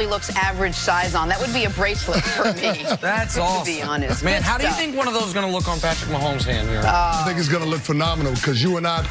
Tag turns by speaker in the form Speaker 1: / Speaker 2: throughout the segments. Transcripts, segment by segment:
Speaker 1: looks average size on. That would be a bracelet for me.
Speaker 2: That's awesome.
Speaker 1: To be honest.
Speaker 2: Man,
Speaker 1: Good
Speaker 2: how do you
Speaker 1: stuff.
Speaker 2: think one of those is going to look on Patrick Mahomes' hand here?
Speaker 3: I think it's going to look phenomenal because you and I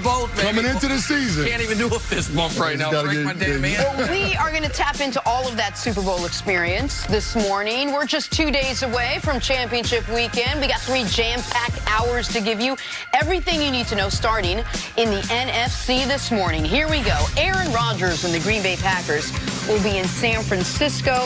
Speaker 2: both, baby.
Speaker 3: coming into the season.
Speaker 2: Can't even do a fist bump right now. Break my damn hand.
Speaker 1: Well, we are going to tap into all of that Super Bowl experience this morning. We're just 2 days away from championship weekend. We got 3 jam-packed hours to give you everything you need to know starting in the NFC this morning. Here we go. Aaron Rodgers and the Green Bay Packers will be in San Francisco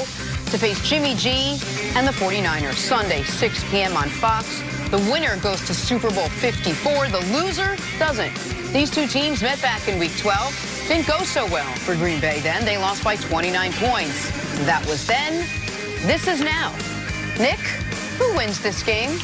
Speaker 1: to face Jimmy G and the 49ers. Sunday, 6 p.m. on Fox. The winner goes to Super Bowl 54. The loser doesn't. These two teams met back in Week 12. Didn't go so well for Green Bay then. They lost by 29 points. That was then. This is now. Nick, who wins this game?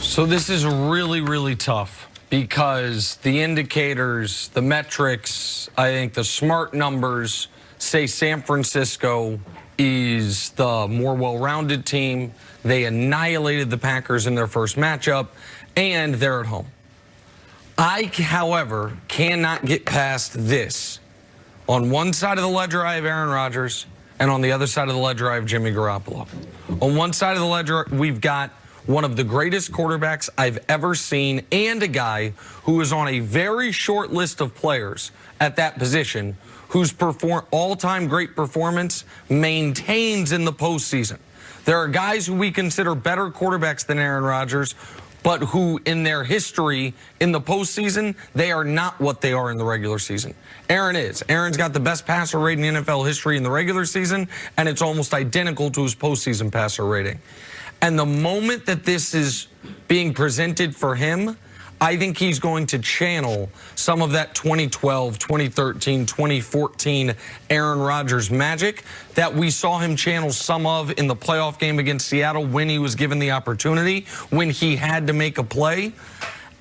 Speaker 2: So this is really, really tough because the indicators, the metrics, I think the smart numbers say San Francisco is the more well-rounded team. They annihilated the Packers in their first matchup, and they're at home. I, however, cannot get past this. On one side of the ledger, I have Aaron Rodgers, and on the other side of the ledger, I have Jimmy Garoppolo. On one side of the ledger, we've got one of the greatest quarterbacks I've ever seen and a guy who is on a very short list of players at that position whose all-time great performance maintains in the postseason. There are guys who we consider better quarterbacks than Aaron Rodgers, but who in their history in the postseason, they are not what they are in the regular season. Aaron is. Aaron's got the best passer rating in NFL history in the regular season, and it's almost identical to his postseason passer rating. And the moment that this is being presented for him, I think he's going to channel some of that 2012, 2013, 2014 Aaron Rodgers magic that we saw him channel some of in the playoff game against Seattle when he was given the opportunity, when he had to make a play.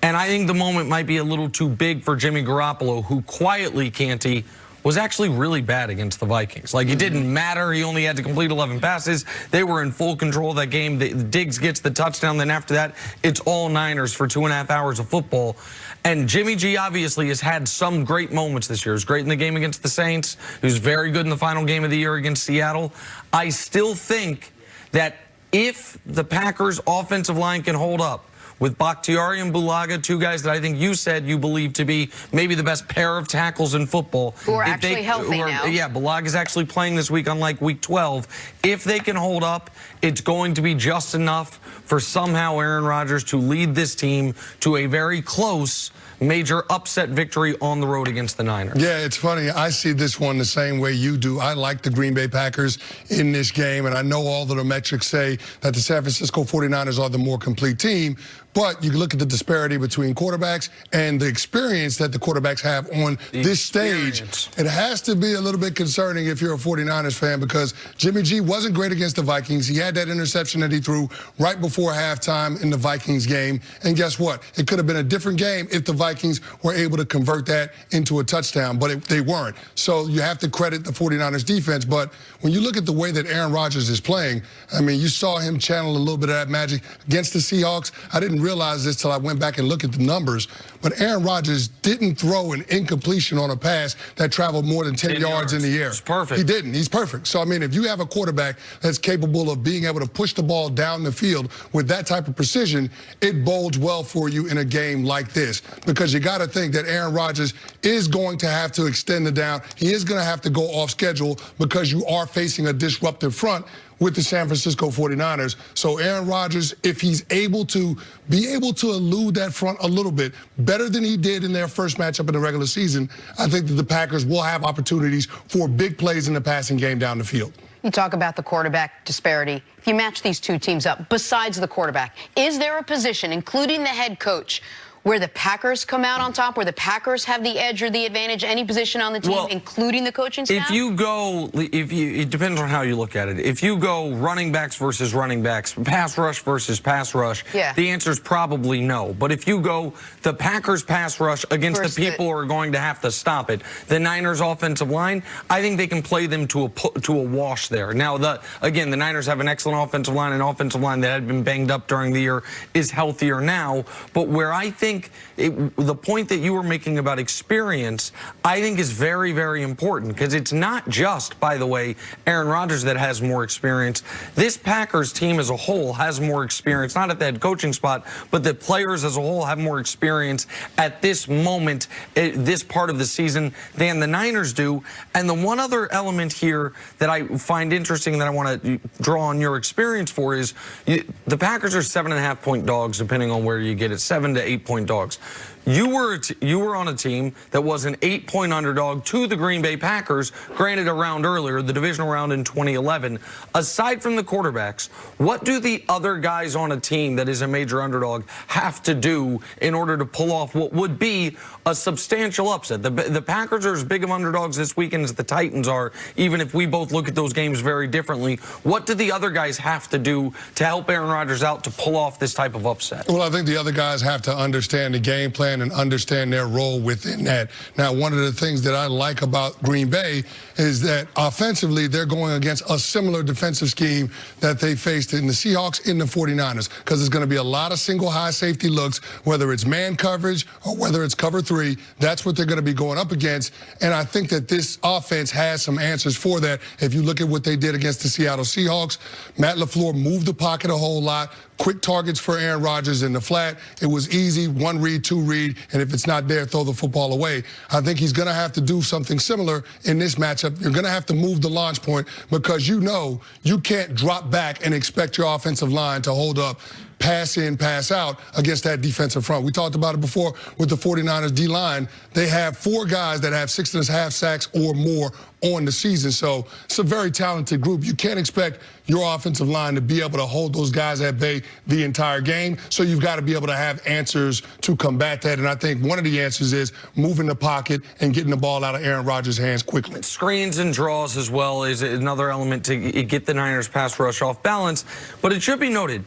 Speaker 2: And I think the moment might be a little too big for Jimmy Garoppolo, who quietly, Canty, was actually really bad against the Vikings. Like, it didn't matter. He only had to complete 11 passes. They were in full control of that game. Diggs gets the touchdown. Then after that, it's all Niners for 2.5 hours of football. And Jimmy G obviously has had some great moments this year. He was great in the game against the Saints. He was very good in the final game of the year against Seattle. I still think that if the Packers' offensive line can hold up, with Bakhtiari and Bulaga, two guys that I think you said you believe to be maybe the best pair of tackles in football.
Speaker 1: Who are actually healthy now.
Speaker 2: Yeah, Bulaga's actually playing this week, unlike Week 12. If they can hold up, it's going to be just enough for somehow Aaron Rodgers to lead this team to a very close major upset victory on the road against the Niners.
Speaker 3: Yeah, it's funny. I see this one the same way you do. I like the Green Bay Packers in this game, and I know all of the metrics say that the San Francisco 49ers are the more complete team. But you look at the disparity between quarterbacks and the experience that the quarterbacks have on this stage. It has to be a little bit concerning if you're a 49ers fan, because Jimmy G wasn't great against the Vikings. He had that interception that he threw right before halftime in the Vikings game. And guess what? It could have been a different game if the Vikings were able to convert that into a touchdown, but they weren't. So you have to credit the 49ers defense. But when you look at the way that Aaron Rodgers is playing, I mean, you saw him channel a little bit of that magic against the Seahawks. I didn't realize this till I went back and looked at the numbers, but Aaron Rodgers didn't throw an incompletion on a pass that traveled more than 10 yards in the air.
Speaker 2: It's perfect.
Speaker 3: He didn't. He's perfect. So, I mean, if you have a quarterback that's capable of being able to push the ball down the field with that type of precision, it bodes well for you in a game like this, because you got to think that Aaron Rodgers is going to have to extend it down. He is going to have to go off schedule because you are facing a disruptive front with the San Francisco 49ers. So Aaron Rodgers, if he's able to elude that front a little bit, better than he did in their first matchup in the regular season, I think that the Packers will have opportunities for big plays in the passing game down the field.
Speaker 1: You talk about the quarterback disparity. If you match these two teams up, besides the quarterback, is there a position, including the head coach, where the Packers come out on top, where the Packers have the edge or the advantage, any position on the team, including the coaching staff?
Speaker 2: It depends on how you look at it. If you go running backs versus running backs, pass rush versus pass rush, the answer is probably no. But if you go the Packers pass rush against the people who are going to have to stop it, the Niners offensive line, I think they can play them to a wash there. Now, again, the Niners have an excellent offensive line. An offensive line that had been banged up during the year is healthier now. But where I think think the point that you were making about experience, I think is very, very important, because it's not just, by the way, Aaron Rodgers that has more experience. This Packers team as a whole has more experience, not at the head coaching spot, but the players as a whole have more experience at this moment, this part of the season, than the Niners do. And the one other element here that I find interesting that I want to draw on your experience for is the Packers are 7.5-point dogs, depending on where you get it, 7 to 8-point dogs. You were on a team that was an 8-point underdog to the Green Bay Packers, granted a round earlier, the divisional round in 2011. Aside from the quarterbacks, what do the other guys on a team that is a major underdog have to do in order to pull off what would be a substantial upset? The Packers are as big of underdogs this weekend as the Titans are, even if we both look at those games very differently. What do the other guys have to do to help Aaron Rodgers out to pull off this type of upset?
Speaker 3: Well, I think the other guys have to understand the game plan and understand their role within that. Now, one of the things that I like about Green Bay is that offensively, they're going against a similar defensive scheme that they faced in the Seahawks, in the 49ers, because there's going to be a lot of single high safety looks, whether it's man coverage or whether it's cover 3. That's what they're going to be going up against. And I think that this offense has some answers for that. If you look at what they did against the Seattle Seahawks, Matt LaFleur moved the pocket a whole lot. Quick targets for Aaron Rodgers in the flat. It was easy, 1 read, 2 read, and if it's not there, throw the football away. I think he's going to have to do something similar in this matchup. You're going to have to move the launch point, because you know you can't drop back and expect your offensive line to hold up pass in, pass out against that defensive front. We talked about it before with the 49ers D-line. They have 4 guys that have 6.5 sacks or more on the season. So it's a very talented group. You can't expect your offensive line to be able to hold those guys at bay the entire game. So you've got to be able to have answers to combat that. And I think one of the answers is moving the pocket and getting the ball out of Aaron Rodgers' hands quickly.
Speaker 2: Screens and draws as well is another element to get the Niners pass rush off balance. But it should be noted,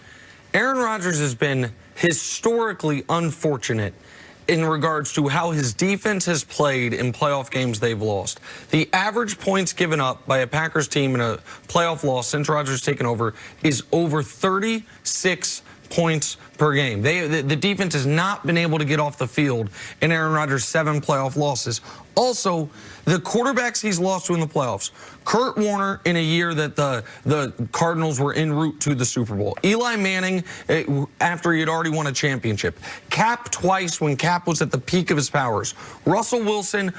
Speaker 2: Aaron Rodgers has been historically unfortunate in regards to how his defense has played in playoff games they've lost. The average points given up by a Packers team in a playoff loss since Rodgers taken over is over 36 points per game. The defense has not been able to get off the field in Aaron Rodgers' 7 playoff losses. Also, the quarterbacks he's lost to in the playoffs: Kurt Warner in a year that the Cardinals were en route to the Super Bowl. Eli Manning after he had already won a championship. Cap twice when Cap was at the peak of his powers. Russell Wilson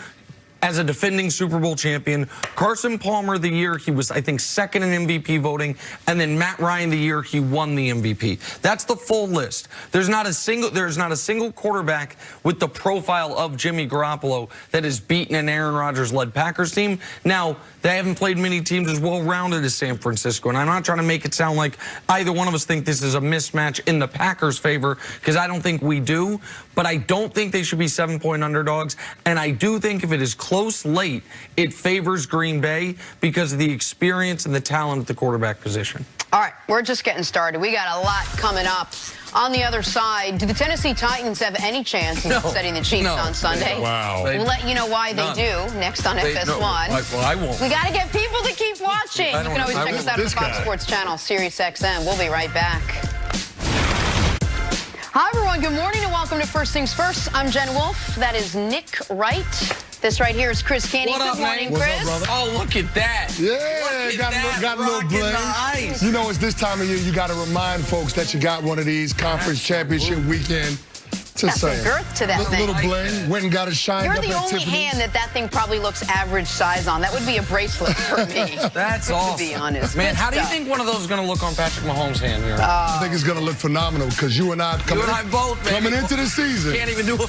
Speaker 2: as a defending Super Bowl champion. Carson Palmer the year he was, I think, second in MVP voting, and then Matt Ryan the year he won the MVP. That's the full list. There's not a single quarterback with the profile of Jimmy Garoppolo that has beaten an Aaron Rodgers-led Packers team. Now, they haven't played many teams as well-rounded as San Francisco, and I'm not trying to make it sound like either one of us think this is a mismatch in the Packers' favor, because I don't think we do, but I don't think they should be 7-point underdogs, and I do think if it is close late, it favors Green Bay because of the experience and the talent at the quarterback position.
Speaker 1: All right, we're just getting started. We got a lot coming up. On the other side, do the Tennessee Titans have any chance of upsetting the Chiefs on Sunday?
Speaker 3: Wow.
Speaker 1: We'll let you know why they do next on FS1.
Speaker 2: Well, I won't.
Speaker 1: We got to get people to keep watching. You can always check us out on the Fox Sports channel, Sirius XM. We'll be right back. Hi, everyone. Good morning and welcome to First Things First. I'm Jen Wolf. That is Nick Wright. This right here is Chris Caney.
Speaker 2: What up,
Speaker 1: Good morning,
Speaker 2: man?
Speaker 1: Chris.
Speaker 2: What's up, brother? Oh, look at that.
Speaker 3: Yeah, got a little bling. You know, it's this time of year you got to remind folks that you got one of these conference championship weekend.
Speaker 1: Got some girth to that thing.
Speaker 3: Little bling. Went and got it shined
Speaker 1: You're
Speaker 3: up
Speaker 1: the
Speaker 3: at
Speaker 1: only
Speaker 3: Tiffany's.
Speaker 1: hand that thing probably looks average size on. That would be a bracelet for me.
Speaker 2: That's awesome.
Speaker 1: To be honest.
Speaker 2: Man, how do you think one of those is going to look on Patrick Mahomes' hand here?
Speaker 3: I think it's going to look phenomenal because you and I coming
Speaker 2: both,
Speaker 3: into the season.
Speaker 2: Can't even do a